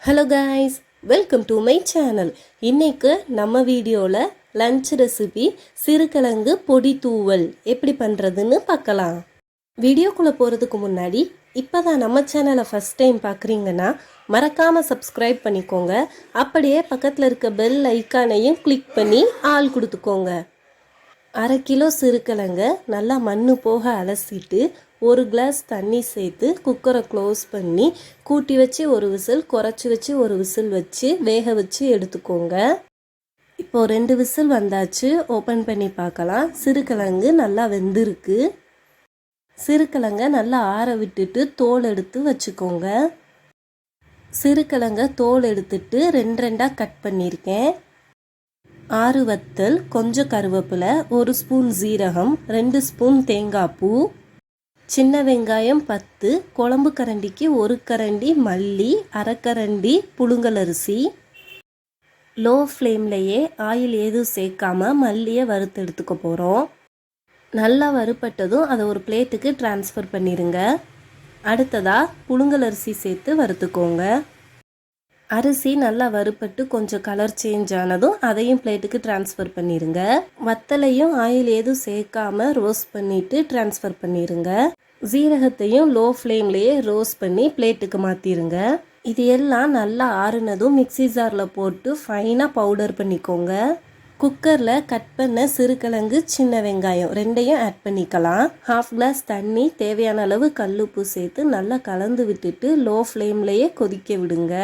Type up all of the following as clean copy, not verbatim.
Hello guys, welcome to my channel. இன்னைக்கு நம்ம வீடியோவில் லஞ்ச் ரெசிபி சிறுகிழங்கு பொடி தூவல் எப்படி பண்ணுறதுன்னு பார்க்கலாம். வீடியோக்குள்ளே போகிறதுக்கு முன்னாடி இப்போ தான் நம்ம சேனலை ஃபஸ்ட் டைம் பார்க்குறீங்கன்னா மறக்காமல் சப்ஸ்கிரைப் பண்ணிக்கோங்க. அப்படியே பக்கத்தில் இருக்க பெல் ஐக்கானையும் கிளிக் பண்ணி ஆள் கொடுத்துக்கோங்க. 1/2 கிலோ சிறுகிழங்க நல்லா மண் போக அலசிட்டு 1 கிளாஸ் தண்ணி சேர்த்து குக்கரை க்ளோஸ் பண்ணி கூட்டி வச்சு ஒரு விசில், குறைச்சி வச்சு ஒரு விசில் வச்சு வேக வச்சு எடுத்துக்கோங்க. இப்போது 2 விசில் வந்தாச்சு. ஓப்பன் பண்ணி பார்க்கலாம். சிறுகிழங்கு நல்லா வெந்திருக்கு. சிறுகிழங்க நல்லா ஆற விட்டுட்டு தோல் எடுத்து வச்சுக்கோங்க. சிறுகிழங்க தோல் எடுத்துட்டு 2 கட் பண்ணியிருக்கேன். 6 வத்தல், கொஞ்சம் கருவேப்பிலை, 1 ஸ்பூன் ஜீரகம், 2 ஸ்பூன் தேங்காய் பூ, சின்ன வெங்காயம் 10, குழம்பு கரண்டிக்கு 1 கரண்டி மல்லி, 1/2 கரண்டி புழுங்கலரிசி. லோ ஃப்ளேம்லையே ஆயில் எதுவும் சேர்க்காம மல்லியை வறுத்து எடுத்துக்க போகிறோம். நல்லா வறுப்பட்டதும் அதை ஒரு பிளேட்டுக்கு ட்ரான்ஸ்ஃபர் பண்ணிடுங்க. அடுத்ததாக புழுங்கலரிசி சேர்த்து வறுத்துக்கோங்க. அரிசி நல்லா வறுப்பட்டு கொஞ்சம் கலர் சேஞ்ச் ஆனதும் அதையும் பிளேட்டுக்கு ட்ரான்ஸ்ஃபர் பண்ணிடுங்க. வத்தலையும் ஆயில் எதுவும் சேர்க்காம ரோஸ்ட் பண்ணிவிட்டு ட்ரான்ஸ்ஃபர் பண்ணிடுங்க. ஜீரகத்தையும் லோ ஃப்ளேம்லேயே ரோஸ்ட் பண்ணி பிளேட்டுக்கு மாற்றிடுங்க. இது எல்லாம் நல்லா ஆறுனதும் மிக்ஸி ஜாரில் போட்டு ஃபைனாக பவுடர் பண்ணிக்கோங்க. குக்கரில் கட் பண்ண சிறுகிழங்கு, சின்ன வெங்காயம் 2யும் ஆட் பண்ணிக்கலாம். 1/2 கிளாஸ் தண்ணி, தேவையான அளவு கல்லுப்பு சேர்த்து நல்லா கலந்து விட்டுட்டு லோ ஃப்ளேம்லேயே கொதிக்க விடுங்க.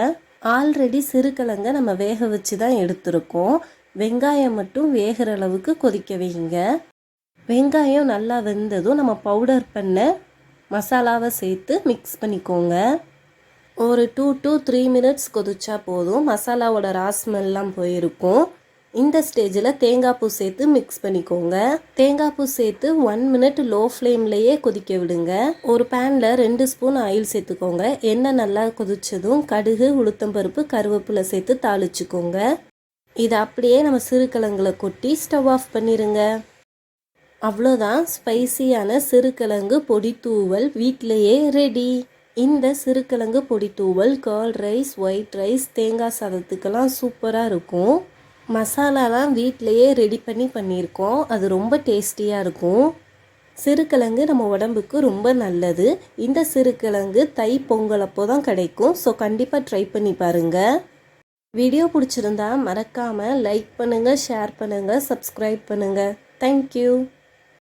ஆல்ரெடி சிறுகிழங்க நம்ம வேக வச்சு தான் எடுத்துருக்கோம். வெங்காயம் மட்டும் வேகிற அளவுக்கு கொதிக்க வைங்க. வெங்காயம் நல்லா வெந்ததும் நம்ம பவுடர் பண்ண மசாலாவை சேர்த்து மிக்ஸ் பண்ணிக்கோங்க. ஒரு 2 to 3 மினிட்ஸ் கொதிச்சா போதும். மசாலாவோட ராஸ்மெல்லாம் போயிருக்கும். இந்த ஸ்டேஜில் தேங்காய் பூ சேர்த்து மிக்ஸ் பண்ணிக்கோங்க. தேங்காய் பூ சேர்த்து 1 மினிட் லோ ஃப்ளேம்லேயே கொதிக்க விடுங்க. ஒரு பேனில் 2 ஸ்பூன் ஆயில் சேர்த்துக்கோங்க. எண்ணெய் நல்லா கொதிச்சதும் கடுகு, உளுத்தம்பருப்பு, கருவேப்பிலை சேர்த்து தாளிச்சுக்கோங்க. இதை அப்படியே நம்ம சிறுகிழங்குல கொட்டி ஸ்டவ் ஆஃப் பண்ணிடுங்க. அவ்வளோதான், ஸ்பைசியான சிறுகிழங்கு பொடி தூவல் வீட்டிலையே ரெடி. இந்த சிறுகிழங்கு பொடி Thooval curd rice, white rice, தேங்காய் சாதத்துக்கெல்லாம் சூப்பராக இருக்கும். மசாலாலாம் வீட்டிலையே ரெடி பண்ணியிருக்கோம். அது ரொம்ப டேஸ்டியாக இருக்கும். சிறுகிழங்கு நம்ம உடம்புக்கு ரொம்ப நல்லது. இந்த சிறுகிழங்கு தை பொங்கல் அப்போ தான் கிடைக்கும். ஸோ கண்டிப்பாக ட்ரை பண்ணி பாருங்கள். வீடியோ பிடிச்சிருந்தா மறக்காமல் லைக் பண்ணுங்கள், ஷேர் பண்ணுங்கள், சப்ஸ்கிரைப் பண்ணுங்கள். தேங்க்யூ.